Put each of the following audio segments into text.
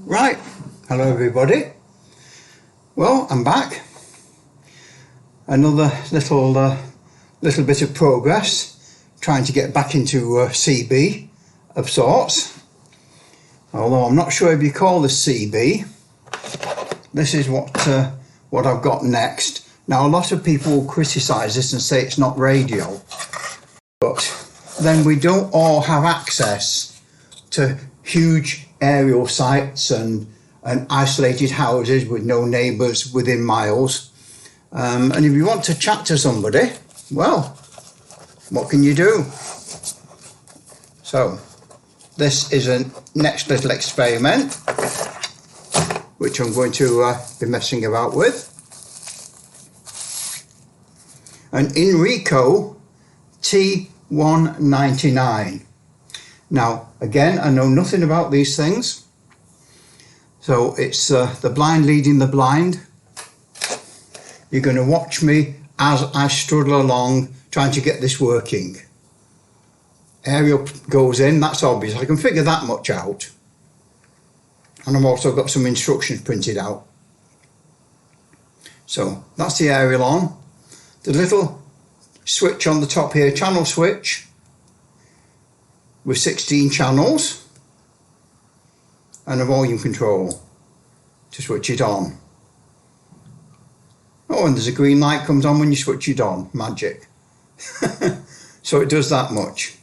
Right, hello everybody. Well, I'm back. Another little bit of progress, trying to get back into CB of sorts. Although I'm not sure if you call this CB. This is what I've got next. Now, a lot of people will criticise this and say it's not radio, but then we don't all have access to huge aerial sites and isolated houses with no neighbours within miles. And if you want to chat to somebody, well, what can you do? So this is a next little experiment which I'm going to be messing about with. An Enrico T199. Now, again, I know nothing about these things. So it's the blind leading the blind. You're going to watch me as I struggle along trying to get this working. Aerial goes in, that's obvious. I can figure that much out. And I've also got some instructions printed out. So that's the aerial on. The little switch on the top here, channel switch, with 16 channels and a volume control to switch it on. Oh, and there's a green light comes on when you switch it on. Magic. So it does that much.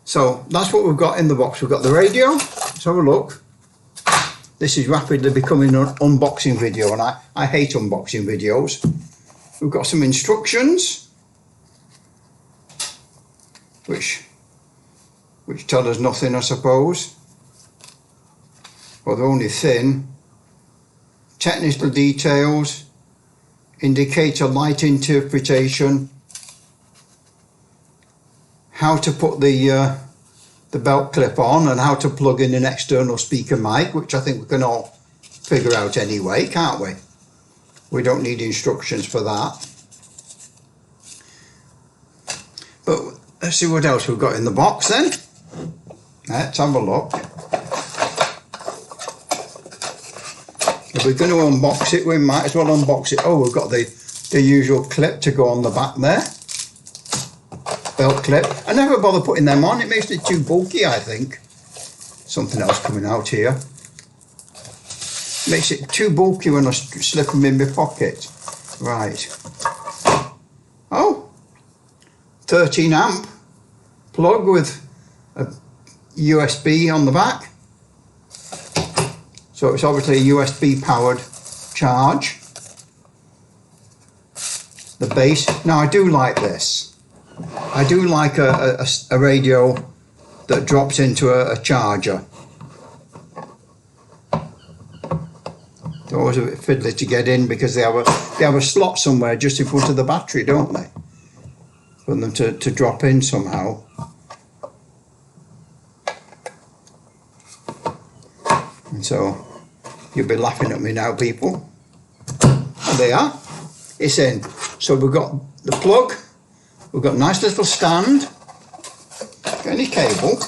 So that's what we've got in the box. We've got the radio. Let's have a look. This is rapidly becoming an unboxing video, and I hate unboxing videos. We've got some instructions which tell us nothing, I suppose. Well, they're only thin. Technical details, indicator light interpretation, how to put the belt clip on, and how to plug in an external speaker mic, which I think we can all figure out anyway, can't we? We don't need instructions for that. But let's see what else we've got in the box then. Let's have a look. If we're going to unbox it, we might as well unbox it. Oh, we've got the usual clip to go on the back there. Belt clip. I never bother putting them on. It makes it too bulky, I think. Something else coming out here. Makes it too bulky when I slip them in my pocket. Right. Oh. 13 amp plug with a USB on the back. So it's obviously a USB powered charge. The base. Now I do like this. I do like a radio that drops into a charger. It's always a bit fiddly to get in because they have a slot somewhere just in front of the battery, don't they? For them to drop in somehow. And so you'll be laughing at me now, people. There they are. It's in. So we've got the plug. We've got a nice little stand. Got any cable.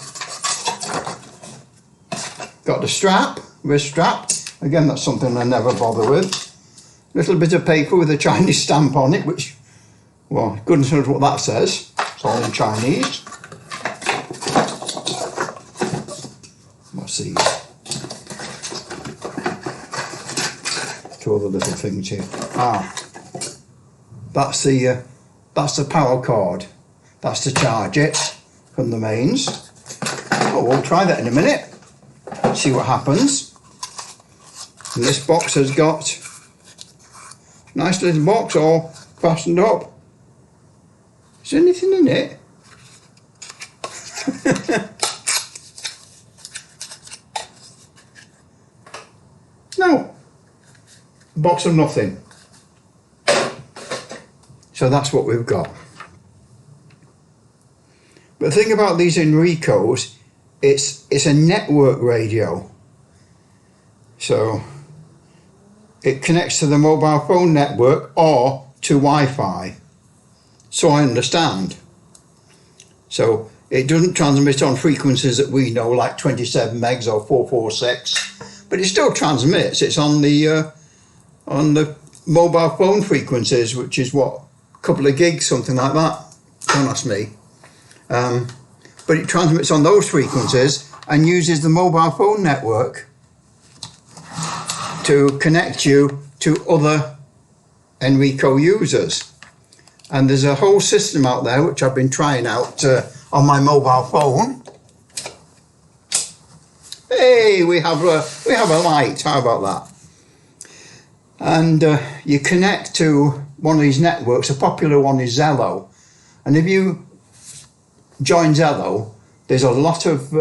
Got the strap, wrist strap. Again, that's something I never bother with. Little bit of paper with a Chinese stamp on it, which, well, goodness knows what that says. It's all in Chinese. What's these? Two other little things here. That's the power cord. That's to charge it from the mains. Oh, we'll try that in a minute. See what happens. And this box has got a nice little box all fastened up. Is there anything in it? No. Box of nothing. So that's what we've got. But the thing about these Enricos, it's a network radio. So it connects to the mobile phone network or to Wi-Fi. So I understand. So It doesn't transmit on frequencies that we know, like 27 megs or 446, but it still transmits. It's on the mobile phone frequencies, which is what, a couple of gigs, something like that. Don't ask me. But it transmits on those frequencies and uses the mobile phone network to connect you to other Enrico users. And there's a whole system out there which I've been trying out on my mobile phone. Hey, we have a light. How about that? And you connect to one of these networks. A popular one is Zello. And if you join Zello, there's a lot of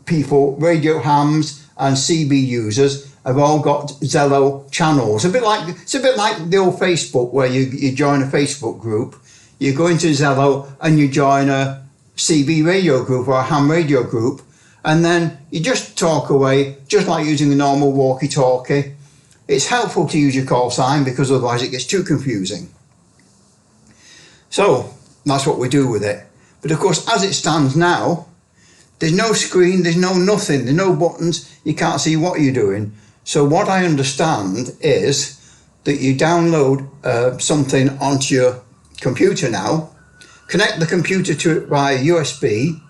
people, radio hams and CB users, have all got Zello channels. It's a bit like the old Facebook, where you join a Facebook group, you go into Zello and you join a CB radio group or a ham radio group, and then you just talk away, just like using a normal walkie-talkie. It's helpful to use your call sign because otherwise it gets too confusing. So that's what we do with it. But of course, as it stands now, there's no screen, there's no nothing, there's no buttons, you can't see what you're doing. So what I understand is that you download something onto your computer now, connect the computer to it via USB,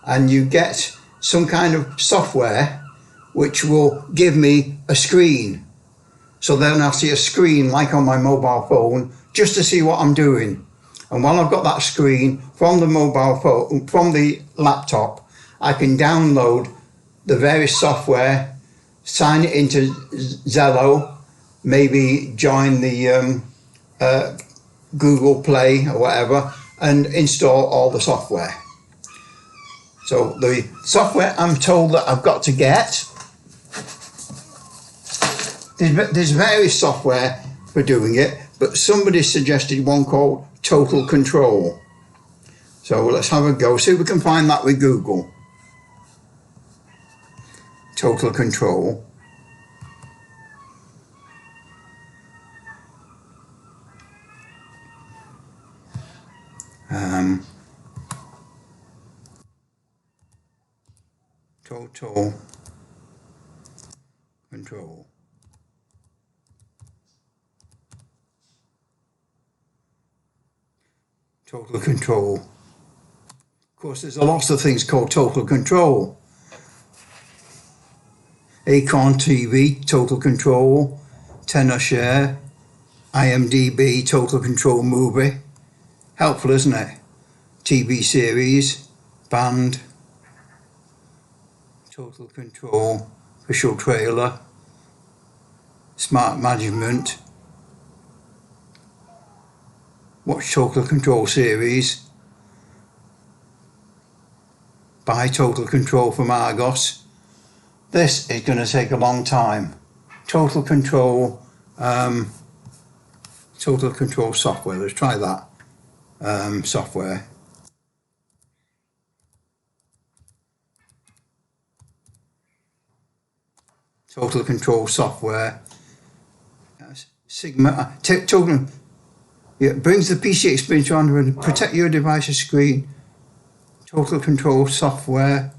and you get some kind of software which will give me a screen. So then I'll see a screen like on my mobile phone just to see what I'm doing. And while I've got that screen from the mobile phone, from the laptop, I can download the various software, sign it into Zello, maybe join the Google Play or whatever, and install all the software. So the software I'm told that I've got to get, there's various software for doing it, but somebody suggested one called Total Control. So let's have a go, see if we can find that with Google. Total Control. Total Control. Total Control. Of course, there's a lot of things called Total Control. Acorn TV, Total Control, Tenor Share, IMDb, Total Control Movie. Helpful, isn't it? TV series, band, Total Control, official trailer, smart management, watch Total Control series, buy Total Control from Argos. This is going to take a long time. Total Control software. Let's try that software. Total Control software. Sigma. Total. It brings the PC experience to Android. Protect your device's screen. Total Control software.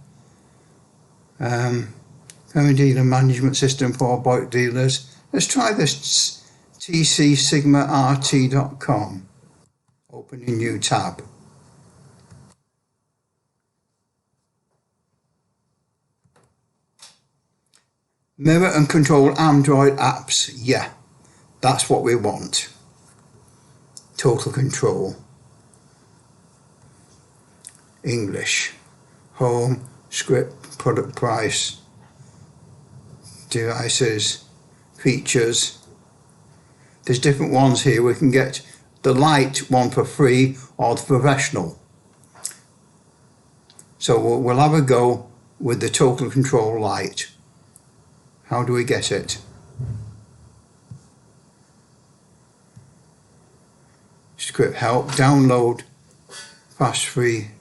Home dealer management system for bike dealers. Let's try this. tcsigmart.com. Open a new tab. Mirror and control Android apps. Yeah, that's what we want. Total Control. English. Home, script, product price, devices, features. There's different ones here. We can get the light one for free or the professional. So we'll have a go with the Total Control Lite. How do we get it? Script help, download, fast free,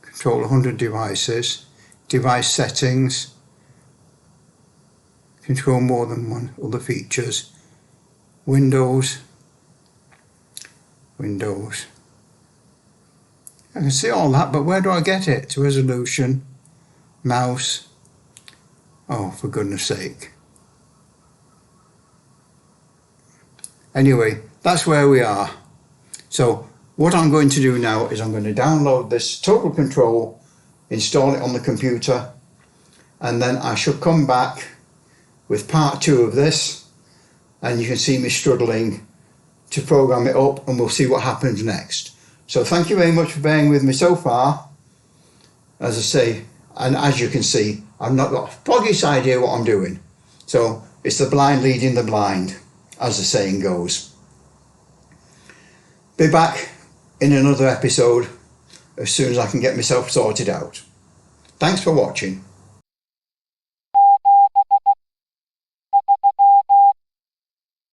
control 100 devices, device settings, control more than one, other features, Windows, I can see all that, but where do I get it? To resolution, mouse. Oh, for goodness sake. Anyway, that's where we are. So what I'm going to do now is I'm going to download this Total Control, install it on the computer, and then I shall come back with part 2 of this, and you can see me struggling to program it up, and we'll see what happens next. So thank you very much for bearing with me so far. As I say, and as you can see, I've not got the foggiest idea what I'm doing. So it's the blind leading the blind, as the saying goes. Be back in another episode as soon as I can get myself sorted out. Thanks for watching.